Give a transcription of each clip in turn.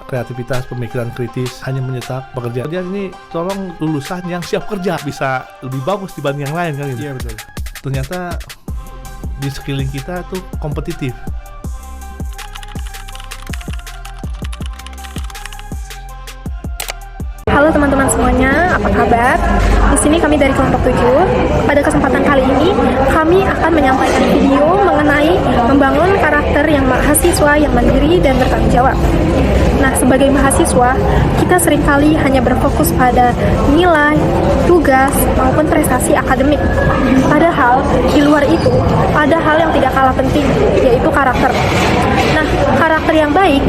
kreativitas, pemikiran kritis, hanya menyetak pekerjaan ini tolong lulusan yang siap kerja bisa lebih bagus dibanding yang lain kan gitu. Iya betul. Ternyata di sekeliling kita tuh kompetitif. Halo teman-teman semuanya, apa kabar? Di sini kami dari kelompok 7. Pada kesempatan kali ini, kami akan menyampaikan video mengenai membangun karakter yang mahasiswa yang mandiri dan bertanggung jawab. Nah, sebagai mahasiswa, kita seringkali hanya berfokus pada nilai, tugas, maupun prestasi akademik. Padahal, di luar itu, ada hal yang tidak kalah penting, yaitu karakter. Nah, karakter yang baik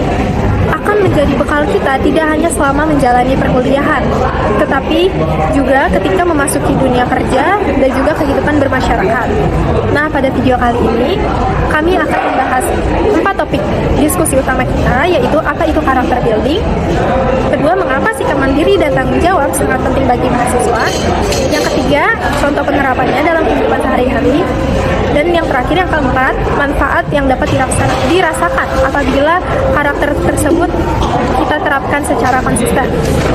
akan menjadi bekal kita tidak hanya selama menjalani perkuliahan, tetapi juga ketika memasuki dunia kerja dan juga kehidupan bermasyarakat. Nah, pada video kali ini, kami akan membahas 4 topik diskusi utama kita, yaitu apa itu karakter building, kedua, mengapa sikap mandiri dan tanggung jawab sangat penting bagi mahasiswa, yang ketiga, contoh penerapannya dalam kehidupan sehari-hari, dan yang terakhir, yang keempat, manfaat yang dapat dirasakan apabila karakter tersebut kita terapkan secara konsisten.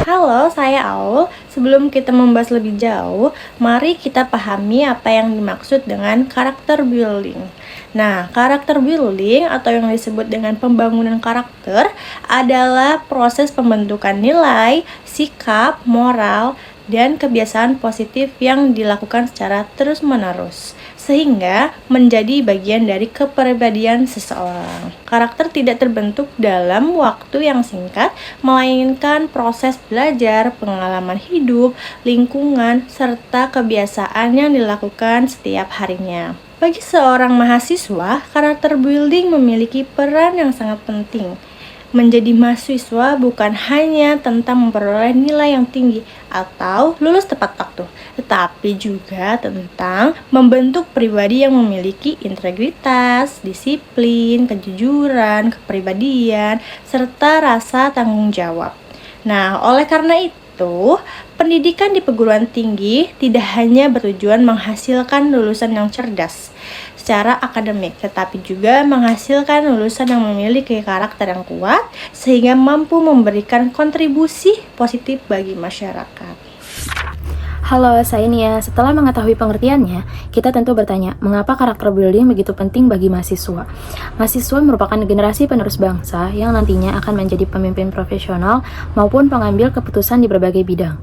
Halo, saya Aul. Sebelum kita membahas lebih jauh, mari kita pahami apa yang dimaksud dengan karakter building. Nah, karakter building atau yang disebut dengan pembangunan karakter adalah proses pembentukan nilai, sikap, moral, dan kebiasaan positif yang dilakukan secara terus-menerus, sehingga menjadi bagian dari kepribadian seseorang. Karakter tidak terbentuk dalam waktu yang singkat, melainkan proses belajar, pengalaman hidup, lingkungan, serta kebiasaan yang dilakukan setiap harinya. Bagi seorang mahasiswa, karakter building memiliki peran yang sangat penting. Menjadi mahasiswa bukan hanya tentang memperoleh nilai yang tinggi atau lulus tepat waktu, tetapi juga tentang membentuk pribadi yang memiliki integritas, disiplin, kejujuran, kepribadian, serta rasa tanggung jawab. Nah, oleh karena itu, pendidikan di perguruan tinggi tidak hanya bertujuan menghasilkan lulusan yang cerdas secara akademik, tetapi juga menghasilkan lulusan yang memiliki karakter yang kuat sehingga mampu memberikan kontribusi positif bagi masyarakat. Halo, saya Nia. Setelah mengetahui pengertiannya, kita tentu bertanya, mengapa karakter building begitu penting bagi mahasiswa? Mahasiswa merupakan generasi penerus bangsa yang nantinya akan menjadi pemimpin profesional maupun pengambil keputusan di berbagai bidang.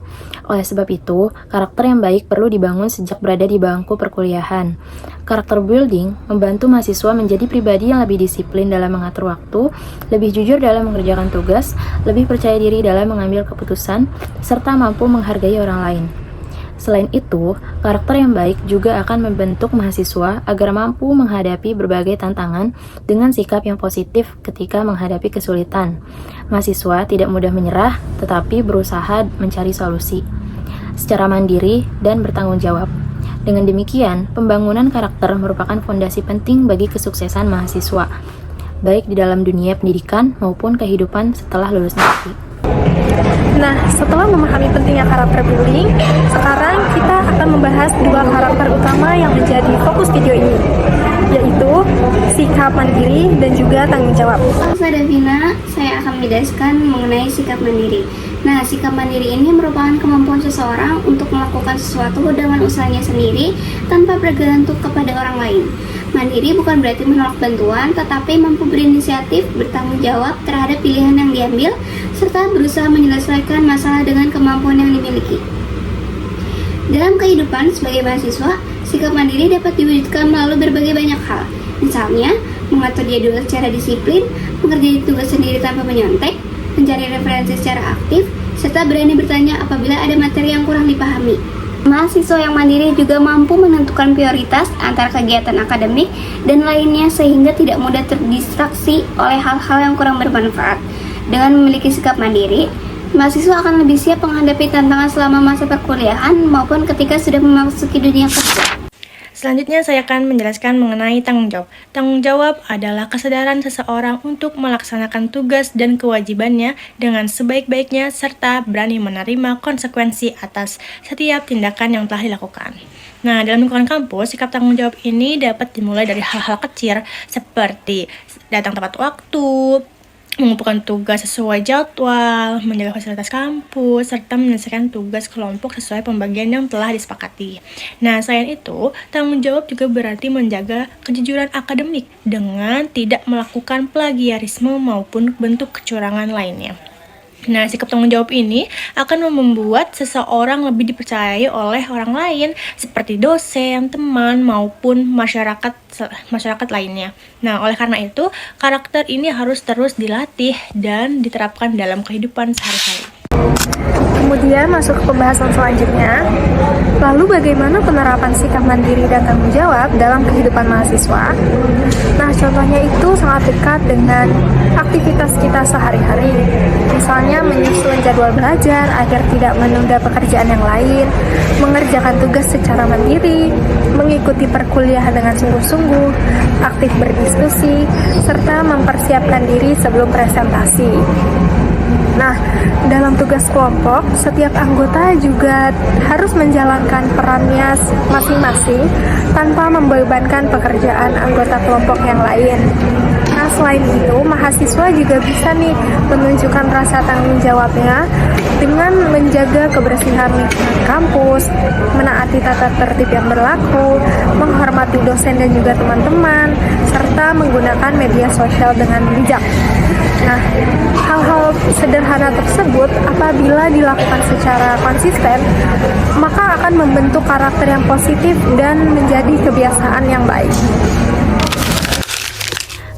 Oleh sebab itu, karakter yang baik perlu dibangun sejak berada di bangku perkuliahan. Karakter building membantu mahasiswa menjadi pribadi yang lebih disiplin dalam mengatur waktu, lebih jujur dalam mengerjakan tugas, lebih percaya diri dalam mengambil keputusan, serta mampu menghargai orang lain. Selain itu, karakter yang baik juga akan membentuk mahasiswa agar mampu menghadapi berbagai tantangan dengan sikap yang positif ketika menghadapi kesulitan. Mahasiswa tidak mudah menyerah, tetapi berusaha mencari solusi secara mandiri dan bertanggung jawab. Dengan demikian, pembangunan karakter merupakan fondasi penting bagi kesuksesan mahasiswa, baik di dalam dunia pendidikan maupun kehidupan setelah lulus nanti. Nah, setelah memahami pentingnya karakter building, sekarang kita akan membahas 2 karakter utama yang menjadi fokus video ini, yaitu sikap mandiri dan juga tanggung jawab. Saya Davina, saya akan menjelaskan mengenai sikap mandiri. Nah, sikap mandiri ini merupakan kemampuan seseorang untuk melakukan sesuatu dengan usahanya sendiri tanpa bergantung kepada orang lain. Mandiri bukan berarti menolak bantuan, tetapi mampu berinisiatif, bertanggung jawab terhadap pilihan yang diambil, serta berusaha menyelesaikan masalah dengan kemampuan yang dimiliki. Dalam kehidupan sebagai mahasiswa, sikap mandiri dapat diwujudkan melalui berbagai banyak hal. Misalnya, mengatur jadwal secara disiplin, mengerjakan tugas sendiri tanpa menyontek, mencari referensi secara aktif, serta berani bertanya apabila ada materi yang kurang dipahami. Mahasiswa yang mandiri juga mampu menentukan prioritas antara kegiatan akademik dan lainnya sehingga tidak mudah terdistraksi oleh hal-hal yang kurang bermanfaat. Dengan memiliki sikap mandiri, mahasiswa akan lebih siap menghadapi tantangan selama masa perkuliahan maupun ketika sudah memasuki dunia kerja. Selanjutnya saya akan menjelaskan mengenai tanggung jawab. Tanggung jawab adalah kesadaran seseorang untuk melaksanakan tugas dan kewajibannya dengan sebaik-baiknya serta berani menerima konsekuensi atas setiap tindakan yang telah dilakukan. Nah, dalam lingkungan kampus, sikap tanggung jawab ini dapat dimulai dari hal-hal kecil seperti datang tepat waktu, mengumpulkan tugas sesuai jadwal, menjaga fasilitas kampus, serta menyelesaikan tugas kelompok sesuai pembagian yang telah disepakati. Nah, selain itu, tanggung jawab juga berarti menjaga kejujuran akademik dengan tidak melakukan plagiarisme maupun bentuk kecurangan lainnya. Nah, sikap tanggung jawab ini akan membuat seseorang lebih dipercayai oleh orang lain seperti dosen, teman, maupun masyarakat lainnya. Nah, oleh karena itu, karakter ini harus terus dilatih dan diterapkan dalam kehidupan sehari-hari. Kemudian masuk ke pembahasan selanjutnya. Lalu bagaimana penerapan sikap mandiri dan tanggung jawab dalam kehidupan mahasiswa? Nah, contohnya itu sangat dekat dengan aktivitas kita sehari-hari. Misalnya menyusun jadwal belajar agar tidak menunda pekerjaan yang lain, mengerjakan tugas secara mandiri, mengikuti perkuliahan dengan sungguh-sungguh, aktif berdiskusi, serta mempersiapkan diri sebelum presentasi. Nah, dalam tugas kelompok, setiap anggota juga harus menjalankan perannya masing-masing tanpa membebankan pekerjaan anggota kelompok yang lain. Nah, selain itu, mahasiswa juga bisa nih menunjukkan rasa tanggung jawabnya dengan menjaga kebersihan lingkungan kampus, menaati tata tertib yang berlaku, menghormati dosen dan juga teman-teman, serta menggunakan media sosial dengan bijak. Nah, hal-hal sederhana tersebut apabila dilakukan secara konsisten, maka akan membentuk karakter yang positif dan menjadi kebiasaan yang baik.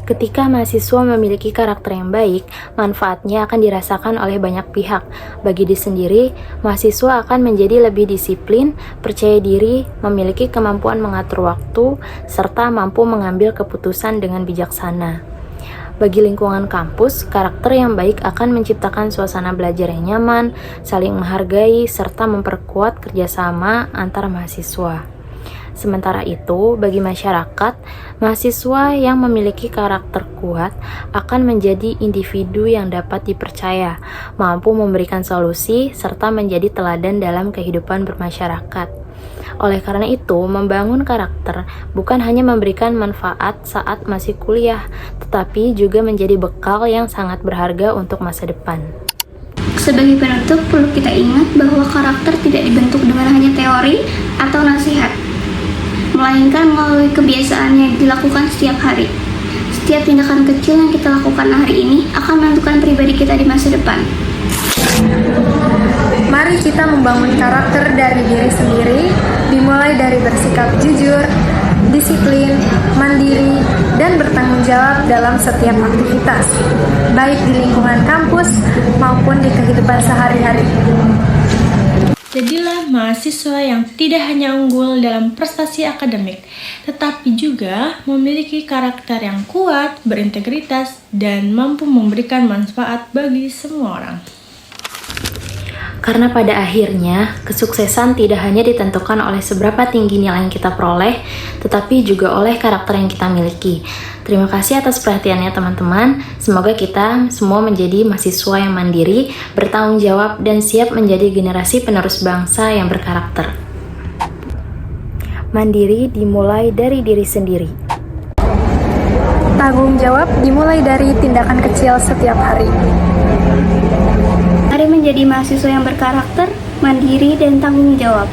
Ketika mahasiswa memiliki karakter yang baik, manfaatnya akan dirasakan oleh banyak pihak. Bagi diri sendiri, mahasiswa akan menjadi lebih disiplin, percaya diri, memiliki kemampuan mengatur waktu, serta mampu mengambil keputusan dengan bijaksana. Bagi lingkungan kampus, karakter yang baik akan menciptakan suasana belajar yang nyaman, saling menghargai, serta memperkuat kerjasama antar mahasiswa. Sementara itu, bagi masyarakat, mahasiswa yang memiliki karakter kuat akan menjadi individu yang dapat dipercaya, mampu memberikan solusi, serta menjadi teladan dalam kehidupan bermasyarakat. Oleh karena itu, membangun karakter bukan hanya memberikan manfaat saat masih kuliah, tetapi juga menjadi bekal yang sangat berharga untuk masa depan. Sebagai penutup, perlu kita ingat bahwa karakter tidak dibentuk dengan hanya teori atau nasihat, melainkan melalui kebiasaan yang dilakukan setiap hari. Setiap tindakan kecil yang kita lakukan hari ini akan menentukan pribadi kita di masa depan. Mari kita membangun karakter dari diri sendiri, dimulai dari bersikap jujur, disiplin, mandiri, dan bertanggung jawab dalam setiap aktivitas, baik di lingkungan kampus maupun di kehidupan sehari-hari. Jadilah mahasiswa yang tidak hanya unggul dalam prestasi akademik, tetapi juga memiliki karakter yang kuat, berintegritas, dan mampu memberikan manfaat bagi semua orang. Karena pada akhirnya, kesuksesan tidak hanya ditentukan oleh seberapa tinggi nilai yang kita peroleh, tetapi juga oleh karakter yang kita miliki. Terima kasih atas perhatiannya teman-teman. Semoga kita semua menjadi mahasiswa yang mandiri, bertanggung jawab, dan siap menjadi generasi penerus bangsa yang berkarakter. Mandiri dimulai dari diri sendiri. Tanggung jawab dimulai dari tindakan kecil setiap hari. Mari menjadi mahasiswa yang berkarakter, mandiri, dan tanggung jawab.